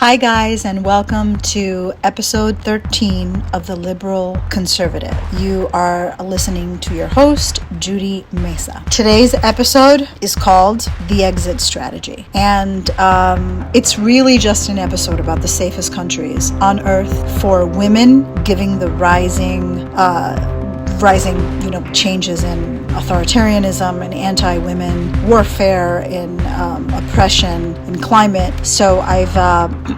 Hi guys, and welcome to episode 13 of The Liberal Conservative. You are listening to your host, Yudenia Mesa. Today's episode is called The Exit Strategy, and it's really just an episode about the safest countries on earth for women, giving the rising changes in authoritarianism and anti-women warfare, in oppression and climate. So I've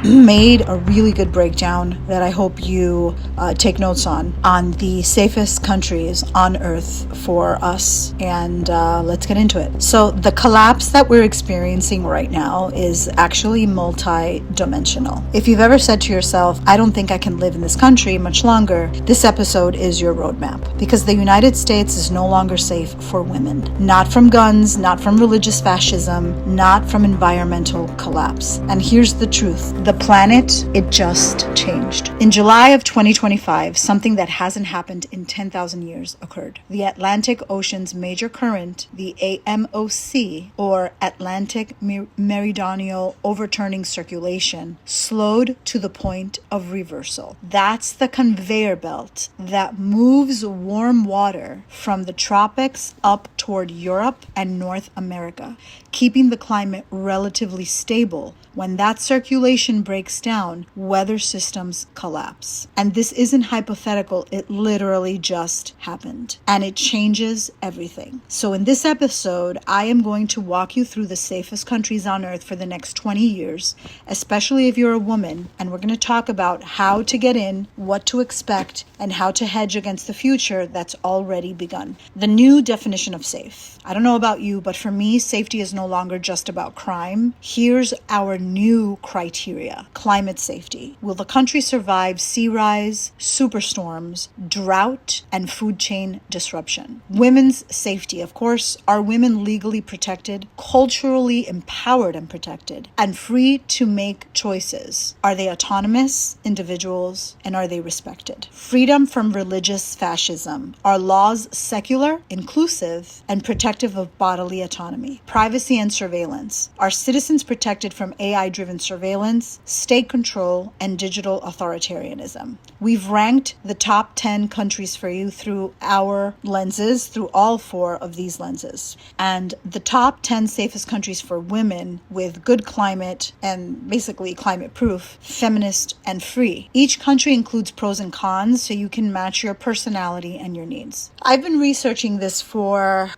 made a really good breakdown that I hope you take notes on the safest countries on earth for us, and let's get into it. So the collapse that we're experiencing right now is actually multi-dimensional. If you've ever said to yourself, I don't think I can live in this country much longer, this episode is your roadmap, because the United States is no longer safe for women. Not from guns, not from religious fascism, not from environmental collapse. And here's the truth. The planet, it just changed. In July of 2025, something that hasn't happened in 10,000 years occurred. The Atlantic Ocean's major current, the AMOC, or Atlantic Meridional Overturning Circulation, slowed to the point of reversal. That's the conveyor belt that moves warm water from the tropics up toward Europe and North America, keeping the climate relatively stable. When that circulation breaks down, weather systems collapse. And this isn't hypothetical, it literally just happened. And it changes everything. So in this episode, I am going to walk you through the safest countries on earth for the next 20 years, especially if you're a woman. And we're going to talk about how to get in, what to expect, and how to hedge against the future that's already begun. The new definition of safe. I don't know about you, but for me, safety is no longer just about crime. Here's our new criteria. Climate safety. Will the country survive sea rise, superstorms, drought, and food chain disruption? Women's safety. Of course, are women legally protected, culturally empowered and protected, and free to make choices? Are they autonomous individuals, and are they respected? Freedom from religious fascism. Are laws secular, inclusive, and protective of bodily autonomy? Privacy and surveillance. Are citizens protected from AI-driven surveillance, state control, and digital authoritarianism? We've ranked the top 10 countries for you through our lenses, through all four of these lenses. And the top 10 safest countries for women with good climate and basically climate proof, feminist, and free. Each country includes pros and cons so you can match your personality and your needs. I've been researching this for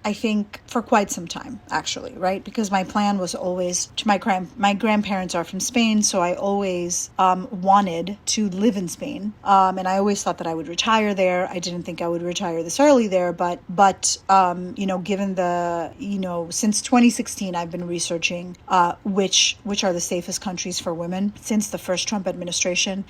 quite some time, actually, right? Because my plan was always to my grandparents are from Spain, so I always wanted to live in Spain, and I always thought that I would retire there. I didn't think I would retire this early there, but given the since 2016, I've been researching which are the safest countries for women since the first Trump administration.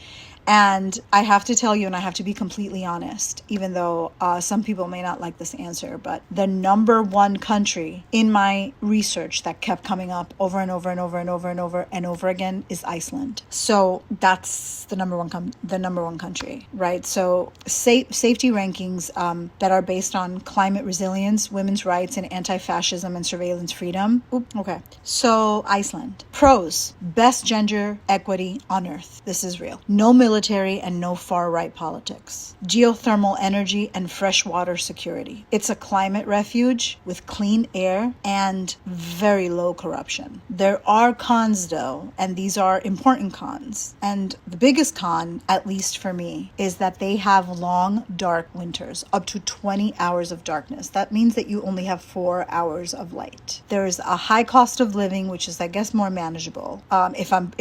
And I have to tell you, and I have to be completely honest, even though some people may not like this answer, but the number one country in my research that kept coming up over and over and over and over and over and over again is Iceland. So that's the number one country, right? So safety rankings that are based on climate resilience, women's rights, and anti-fascism and surveillance freedom. Okay. So Iceland. Pros: best gender equity on earth. This is real. No military and no far-right politics. Geothermal energy and freshwater security. It's a climate refuge with clean air and very low corruption. There are cons though, and these are important cons. And the biggest con, at least for me, is that they have long, dark winters, up to 20 hours of darkness. That means that you only have 4 hours of light. There's a high cost of living, which is, I guess, more manageable. If I'm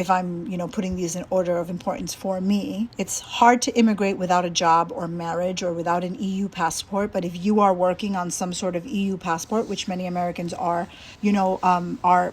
putting these in order of importance for me, it's hard to immigrate without a job or marriage or without an EU passport. But if you are working on some sort of EU passport, which many Americans are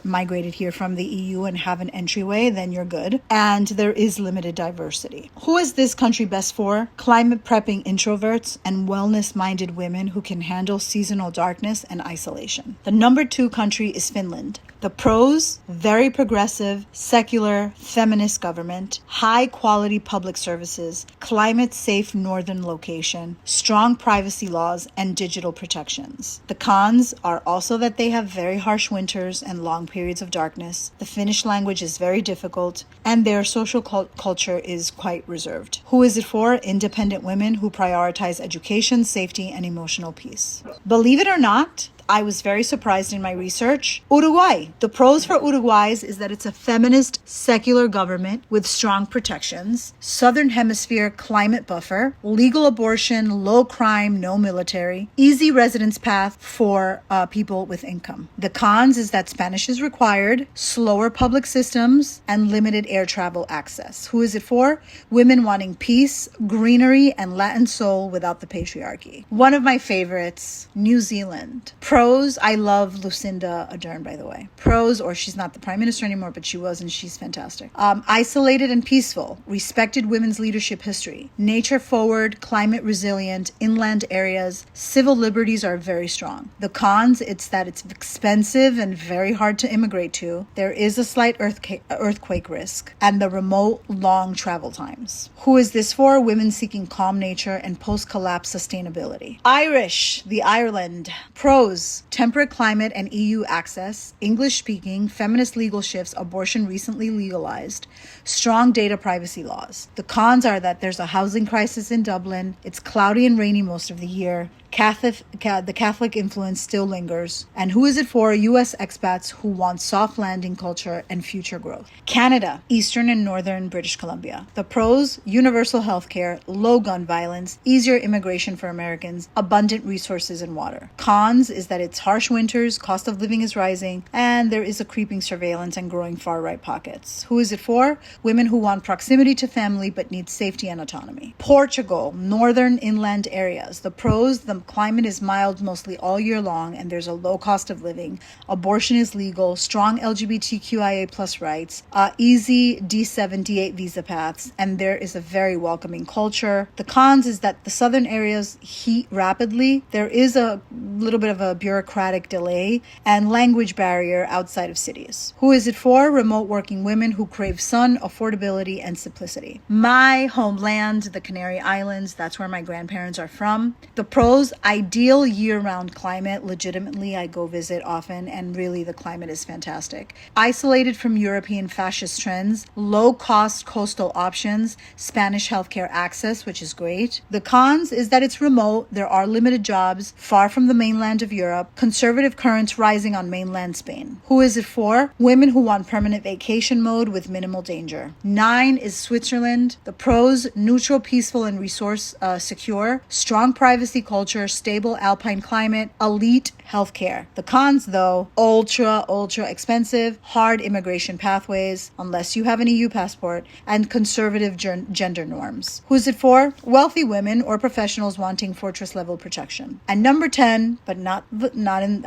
migrated here from the EU and have an entryway, then you're good. And there is limited diversity. Who is this country best for? Climate prepping introverts and wellness-minded women who can handle seasonal darkness and isolation. The number 2 country is Finland. The pros: very progressive, secular, feminist government, high quality public services, climate safe northern location, strong privacy laws, and digital protections. The cons are also that they have very harsh winters and long periods of darkness. The Finnish language is very difficult, and their social culture is quite reserved. Who is it for? Independent women who prioritize education, safety, and emotional peace. Believe it or not, I was very surprised in my research. Uruguay. The pros for Uruguay is that it's a feminist, secular government with strong protections, Southern Hemisphere climate buffer, legal abortion, low crime, no military, easy residence path for people with income. The cons is that Spanish is required, slower public systems, and limited air travel access. Who is it for? Women wanting peace, greenery, and Latin soul without the patriarchy. One of my favorites, New Zealand. Pros, I love Lucinda Ardern, by the way. Pros, or she's not the prime minister anymore, but she was, and she's fantastic. Isolated and peaceful, respected women's leadership history, nature forward, climate resilient, inland areas, civil liberties are very strong. The cons, it's that it's expensive and very hard to immigrate to. There is a slight earthquake risk, and the remote, long travel times. Who is this for? Women seeking calm nature and post-collapse sustainability. Irish, the Ireland. Pros: temperate climate and EU access, English speaking, feminist legal shifts, abortion recently legalized, strong data privacy laws. The cons are that there's a housing crisis in Dublin, it's cloudy and rainy most of the year, the Catholic influence still lingers. And who is it for? U.S. expats who want soft landing culture and future growth. Canada, Eastern and Northern British Columbia. The pros: universal healthcare, low gun violence, easier immigration for Americans, abundant resources and water. Cons is that it's harsh winters, cost of living is rising, and there is a creeping surveillance and growing far-right pockets. Who is it for? Women who want proximity to family but need safety and autonomy. Portugal, northern inland areas. The pros: the climate is mild mostly all year long, and there's a low cost of living. Abortion is legal, strong LGBTQIA plus rights, easy D7, D8 visa paths, and there is a very welcoming culture. The cons is that the southern areas heat rapidly. There is a little bit of a bureaucratic delay and language barrier outside of cities. Who is it for? Remote working women who crave sun, affordability, and simplicity. My homeland, the Canary Islands, that's where my grandparents are from. The pros: ideal year-round climate. Legitimately, I go visit often, and really the climate is fantastic. Isolated from European fascist trends, low-cost coastal options, Spanish healthcare access, which is great. The cons is that it's remote, there are limited jobs, far from the mainland of Europe, conservative currents rising on mainland Spain. Who is it for? Women who want permanent vacation mode with minimal danger. 9 is Switzerland. The pros: neutral, peaceful, and resource secure, strong privacy culture, stable alpine climate, elite healthcare. The cons, though: ultra expensive, hard immigration pathways, unless you have an EU passport, and conservative gender norms. Who's it for? Wealthy women or professionals wanting fortress level protection. And number 10, but not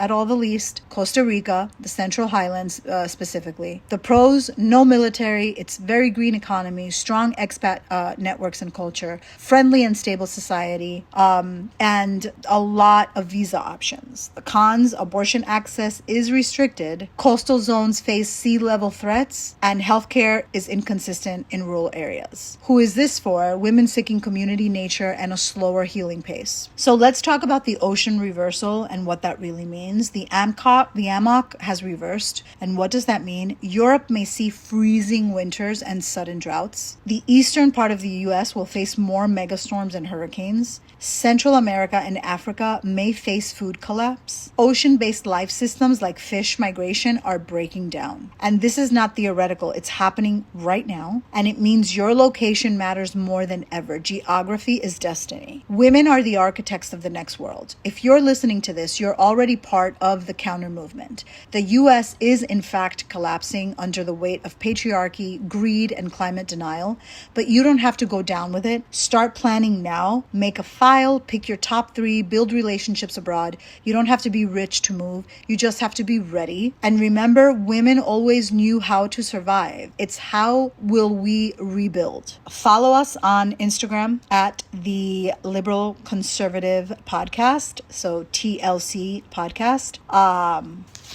at all the least, Costa Rica, the Central Highlands specifically. The pros: no military, it's very green economy, strong expat networks and culture, friendly and stable society, and a lot of visa options. The cons: abortion access is restricted, coastal zones face sea level threats, and healthcare is inconsistent in rural areas. Who is this for? Women seeking community, nature, and a slower healing pace. So let's talk about the ocean reversal and what that really means. The AMOC has reversed. And what does that mean? Europe may see freezing winters and sudden droughts. The eastern part of the US will face more megastorms and hurricanes. Central America and Africa may face food collapse. Ocean-based life systems like fish migration are breaking down. And this is not theoretical, it's happening right now. And it means your location matters more than ever. Geography is destiny. Women are the architects of the next world. If you're listening to this, you're already part of the counter movement. The US is in fact collapsing under the weight of patriarchy, greed, and climate denial. But you don't have to go down with it. Start planning now. Make a file, pick your top 3, build relationships abroad. You don't have to be rich to move. You just have to be ready. And remember, women always knew how to survive. It's how will we rebuild. Follow us on Instagram at the Liberal Conservative Podcast. So TLC Podcast.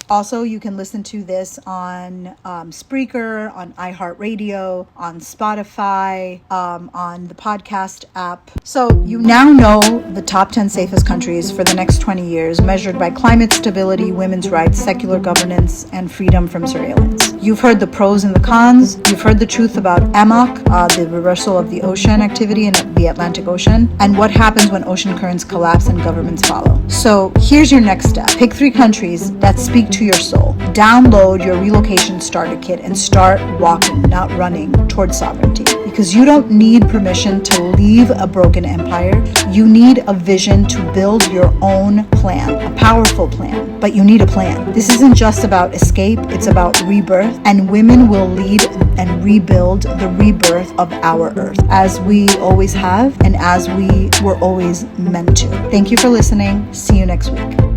Also, you can listen to this on Spreaker, on iHeartRadio, on Spotify, on the podcast app. So you now know the top 10 safest countries for the next 20 years, measured by climate stability, women's rights, secular governance, and freedom from surveillance. You've heard the pros and the cons. You've heard the truth about AMOC, the reversal of the ocean activity in the Atlantic Ocean, and what happens when ocean currents collapse and governments follow. So here's your next step. Pick 3 countries that speak to your soul. Download your relocation starter kit and start walking, not running, towards sovereignty. Because you don't need permission to leave a broken empire. You need a vision to build your own plan, a powerful plan. But you need a plan. This isn't just about escape, it's about rebirth. And women will lead and rebuild the rebirth of our earth, as we always have and as we were always meant to. Thank you for listening. See you next week.